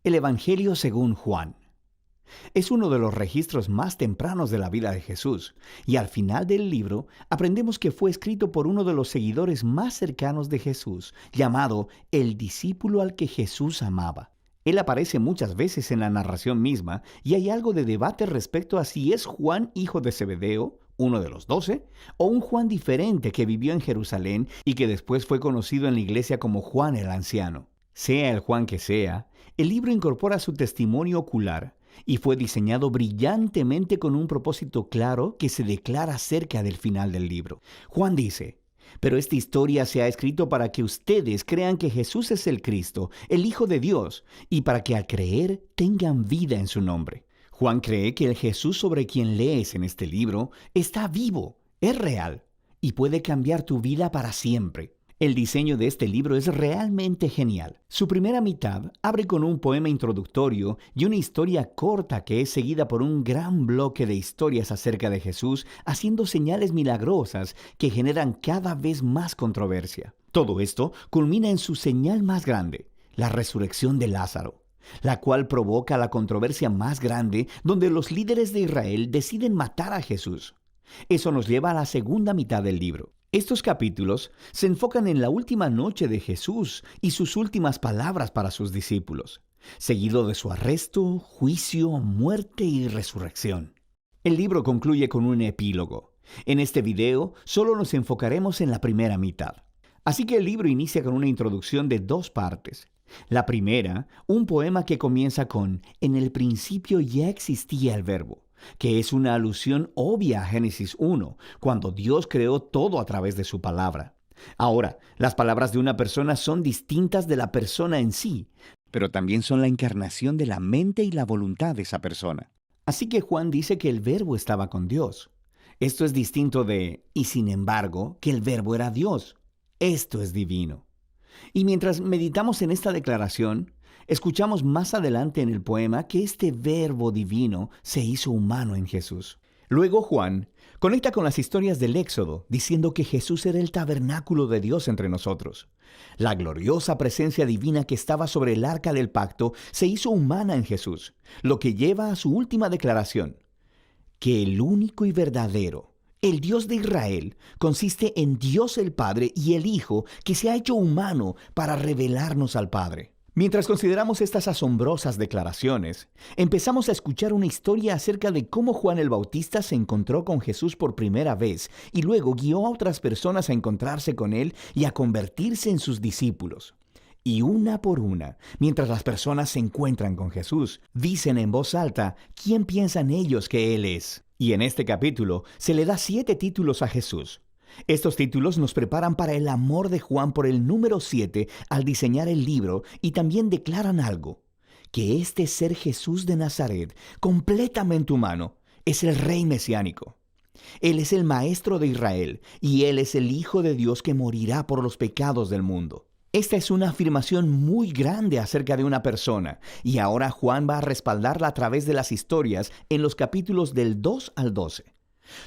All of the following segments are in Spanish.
El Evangelio según Juan. Es uno de los registros más tempranos de la vida de Jesús, y al final del libro aprendemos que fue escrito por uno de los seguidores más cercanos de Jesús, llamado el discípulo al que Jesús amaba. Él aparece muchas veces en la narración misma, y hay algo de debate respecto a si es Juan, hijo de Zebedeo, uno de los 12, o un Juan diferente que vivió en Jerusalén y que después fue conocido en la iglesia como Juan el Anciano. Sea el Juan que sea, el libro incorpora su testimonio ocular y fue diseñado brillantemente con un propósito claro que se declara cerca del final del libro. Juan dice: pero esta historia se ha escrito para que ustedes crean que Jesús es el Cristo, el Hijo de Dios, y para que al creer tengan vida en su nombre. Juan cree que el Jesús sobre quien lees en este libro está vivo, es real, y puede cambiar tu vida para siempre. El diseño de este libro es realmente genial. Su primera mitad abre con un poema introductorio y una historia corta que es seguida por un gran bloque de historias acerca de Jesús, haciendo señales milagrosas que generan cada vez más controversia. Todo esto culmina en su señal más grande, la resurrección de Lázaro, la cual provoca la controversia más grande donde los líderes de Israel deciden matar a Jesús. Eso nos lleva a la segunda mitad del libro. Estos capítulos se enfocan en la última noche de Jesús y sus últimas palabras para sus discípulos, seguido de su arresto, juicio, muerte y resurrección. El libro concluye con un epílogo. En este video solo nos enfocaremos en la primera mitad. Así que el libro inicia con una introducción de 2 partes. La primera, un poema que comienza con «En el principio ya existía el verbo», que es una alusión obvia a Génesis 1, cuando Dios creó todo a través de su palabra. Ahora, las palabras de una persona son distintas de la persona en sí, pero también son la encarnación de la mente y la voluntad de esa persona. Así que Juan dice que el verbo estaba con Dios. Esto es distinto de, y sin embargo, que el verbo era Dios. Esto es divino. Y mientras meditamos en esta declaración, escuchamos más adelante en el poema que este verbo divino se hizo humano en Jesús. Luego Juan conecta con las historias del Éxodo, diciendo que Jesús era el tabernáculo de Dios entre nosotros. La gloriosa presencia divina que estaba sobre el arca del pacto se hizo humana en Jesús, lo que lleva a su última declaración, que el único y verdadero, el Dios de Israel, consiste en Dios el Padre y el Hijo que se ha hecho humano para revelarnos al Padre. Mientras consideramos estas asombrosas declaraciones, empezamos a escuchar una historia acerca de cómo Juan el Bautista se encontró con Jesús por primera vez y luego guió a otras personas a encontrarse con él y a convertirse en sus discípulos. Y una por una, mientras las personas se encuentran con Jesús, dicen en voz alta quién piensan ellos que Él es. Y en este capítulo se le da 7 títulos a Jesús. Estos títulos nos preparan para el amor de Juan por el número 7 al diseñar el libro y también declaran algo, que este ser Jesús de Nazaret, completamente humano, es el Rey mesiánico. Él es el Maestro de Israel y Él es el Hijo de Dios que morirá por los pecados del mundo. Esta es una afirmación muy grande acerca de una persona, y ahora Juan va a respaldarla a través de las historias en los capítulos del 2 al 12.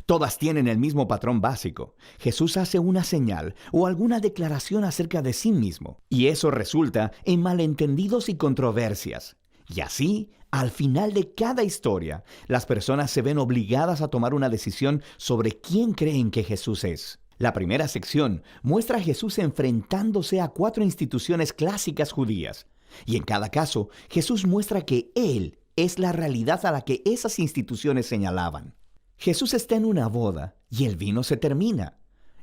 Todas tienen el mismo patrón básico. Jesús hace una señal o alguna declaración acerca de sí mismo, y eso resulta en malentendidos y controversias. Y así, al final de cada historia, las personas se ven obligadas a tomar una decisión sobre quién creen que Jesús es. La primera sección muestra a Jesús enfrentándose a 4 instituciones clásicas judías, y en cada caso, Jesús muestra que Él es la realidad a la que esas instituciones señalaban. Jesús está en una boda y el vino se termina,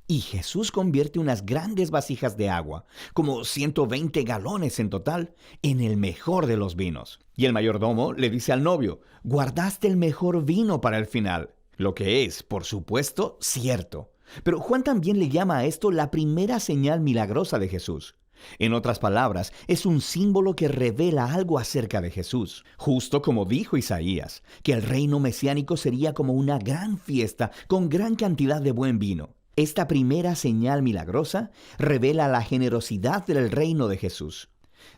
y Jesús convierte unas grandes vasijas de agua, como 120 galones en total, en el mejor de los vinos. Y el mayordomo le dice al novio: guardaste el mejor vino para el final, lo que es, por supuesto, cierto. Pero Juan también le llama a esto la primera señal milagrosa de Jesús. En otras palabras, es un símbolo que revela algo acerca de Jesús. Justo como dijo Isaías, que el reino mesiánico sería como una gran fiesta con gran cantidad de buen vino. Esta primera señal milagrosa revela la generosidad del reino de Jesús.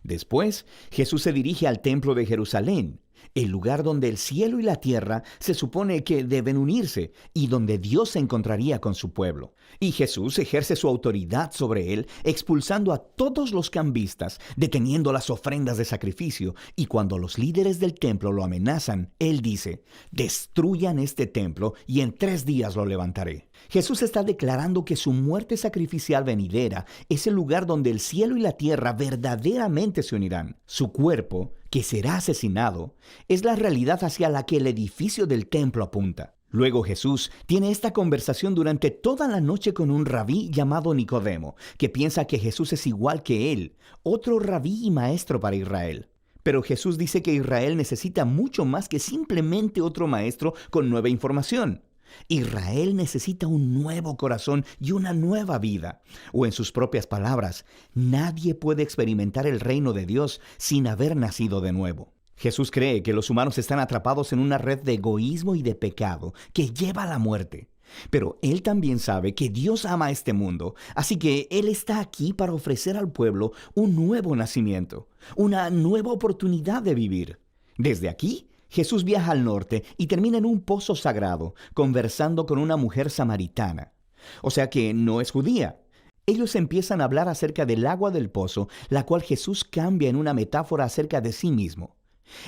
Después, Jesús se dirige al templo de Jerusalén, el lugar donde el cielo y la tierra se supone que deben unirse y donde Dios se encontraría con su pueblo. Y Jesús ejerce su autoridad sobre él, expulsando a todos los cambistas, deteniendo las ofrendas de sacrificio, y cuando los líderes del templo lo amenazan, él dice: destruyan este templo y en 3 días lo levantaré. Jesús está declarando que su muerte sacrificial venidera es el lugar donde el cielo y la tierra verdaderamente se unirán. Su cuerpo, que será asesinado, es la realidad hacia la que el edificio del templo apunta. Luego Jesús tiene esta conversación durante toda la noche con un rabí llamado Nicodemo, que piensa que Jesús es igual que él, otro rabí y maestro para Israel. Pero Jesús dice que Israel necesita mucho más que simplemente otro maestro con nueva información. Israel necesita un nuevo corazón y una nueva vida. O en sus propias palabras, nadie puede experimentar el reino de Dios sin haber nacido de nuevo. Jesús cree que los humanos están atrapados en una red de egoísmo y de pecado que lleva a la muerte. Pero Él también sabe que Dios ama a este mundo, así que Él está aquí para ofrecer al pueblo un nuevo nacimiento, una nueva oportunidad de vivir. Desde aquí, Jesús viaja al norte y termina en un pozo sagrado, conversando con una mujer samaritana. O sea que no es judía. Ellos empiezan a hablar acerca del agua del pozo, la cual Jesús cambia en una metáfora acerca de sí mismo.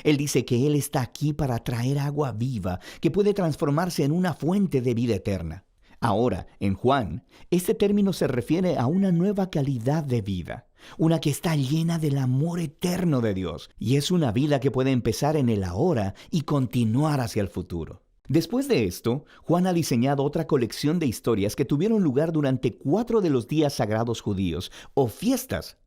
Él dice que Él está aquí para traer agua viva que puede transformarse en una fuente de vida eterna. Ahora, en Juan, este término se refiere a una nueva calidad de vida, una que está llena del amor eterno de Dios, y es una vida que puede empezar en el ahora y continuar hacia el futuro. Después de esto, Juan ha diseñado otra colección de historias que tuvieron lugar durante 4 de los días sagrados judíos, o fiestas.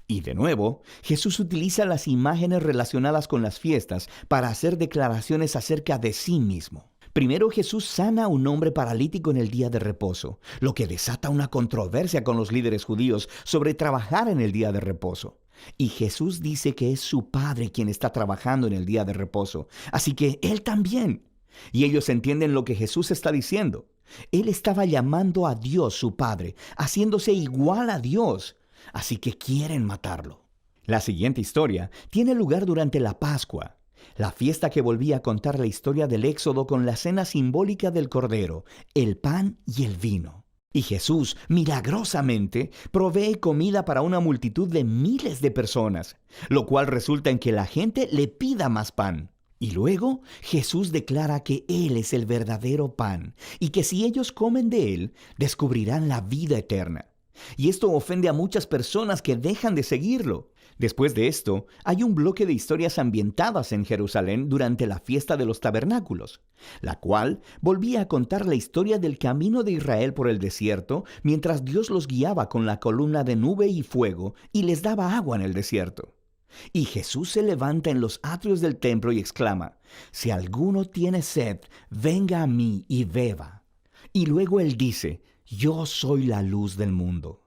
Y de nuevo, Jesús utiliza las imágenes relacionadas con las fiestas para hacer declaraciones acerca de sí mismo. Primero, Jesús sana a un hombre paralítico en el día de reposo, lo que desata una controversia con los líderes judíos sobre trabajar en el día de reposo. Y Jesús dice que es su Padre quien está trabajando en el día de reposo, así que Él también. Y ellos entienden lo que Jesús está diciendo. Él estaba llamando a Dios su Padre, haciéndose igual a Dios. Así que quieren matarlo. La siguiente historia tiene lugar durante la Pascua, la fiesta que volvía a contar la historia del Éxodo con la cena simbólica del Cordero, el pan y el vino. Y Jesús, milagrosamente, provee comida para una multitud de miles de personas, lo cual resulta en que la gente le pida más pan. Y luego Jesús declara que Él es el verdadero pan y que si ellos comen de Él, descubrirán la vida eterna. Y esto ofende a muchas personas que dejan de seguirlo. Después de esto, hay un bloque de historias ambientadas en Jerusalén durante la fiesta de los tabernáculos, la cual volvía a contar la historia del camino de Israel por el desierto mientras Dios los guiaba con la columna de nube y fuego y les daba agua en el desierto. Y Jesús se levanta en los atrios del templo y exclama: «Si alguno tiene sed, venga a mí y beba». Y luego Él dice: «Yo soy la luz del mundo».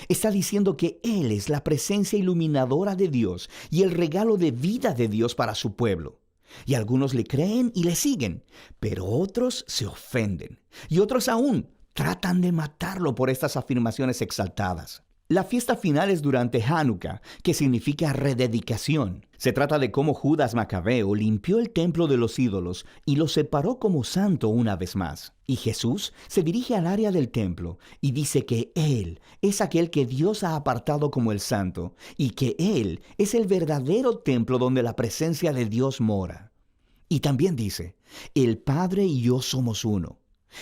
Está diciendo que Él es la presencia iluminadora de Dios y el regalo de vida de Dios para su pueblo. Y algunos le creen y le siguen, pero otros se ofenden. Y otros aún tratan de matarlo por estas afirmaciones exaltadas. La fiesta final es durante Hanukkah, que significa rededicación. Se trata de cómo Judas Macabeo limpió el templo de los ídolos y lo separó como santo una vez más. Y Jesús se dirige al área del templo y dice que Él es aquel que Dios ha apartado como el santo y que Él es el verdadero templo donde la presencia de Dios mora. Y también dice: «El Padre y yo somos uno».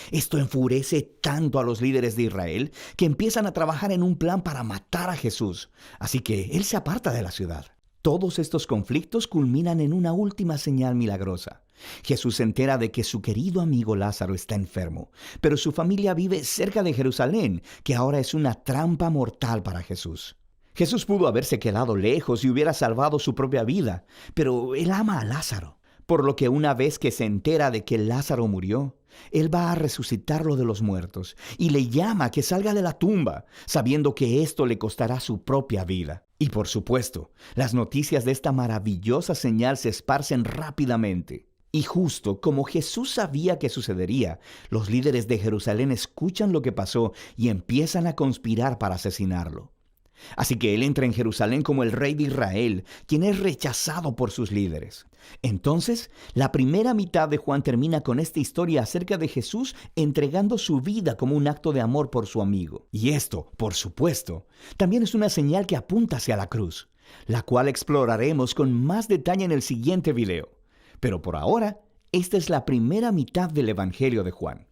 Esto enfurece tanto a los líderes de Israel que empiezan a trabajar en un plan para matar a Jesús. Así que Él se aparta de la ciudad. Todos estos conflictos culminan en una última señal milagrosa. Jesús se entera de que su querido amigo Lázaro está enfermo, pero su familia vive cerca de Jerusalén, que ahora es una trampa mortal para Jesús. Jesús pudo haberse quedado lejos y hubiera salvado su propia vida, pero Él ama a Lázaro. Por lo que una vez que se entera de que Lázaro murió, Él va a resucitarlo de los muertos y le llama a que salga de la tumba, sabiendo que esto le costará su propia vida. Y por supuesto, las noticias de esta maravillosa señal se esparcen rápidamente. Y justo como Jesús sabía que sucedería, los líderes de Jerusalén escuchan lo que pasó y empiezan a conspirar para asesinarlo. Así que él entra en Jerusalén como el rey de Israel, quien es rechazado por sus líderes. Entonces, la primera mitad de Juan termina con esta historia acerca de Jesús entregando su vida como un acto de amor por su amigo. Y esto, por supuesto, también es una señal que apunta hacia la cruz, la cual exploraremos con más detalle en el siguiente video. Pero por ahora, esta es la primera mitad del Evangelio de Juan.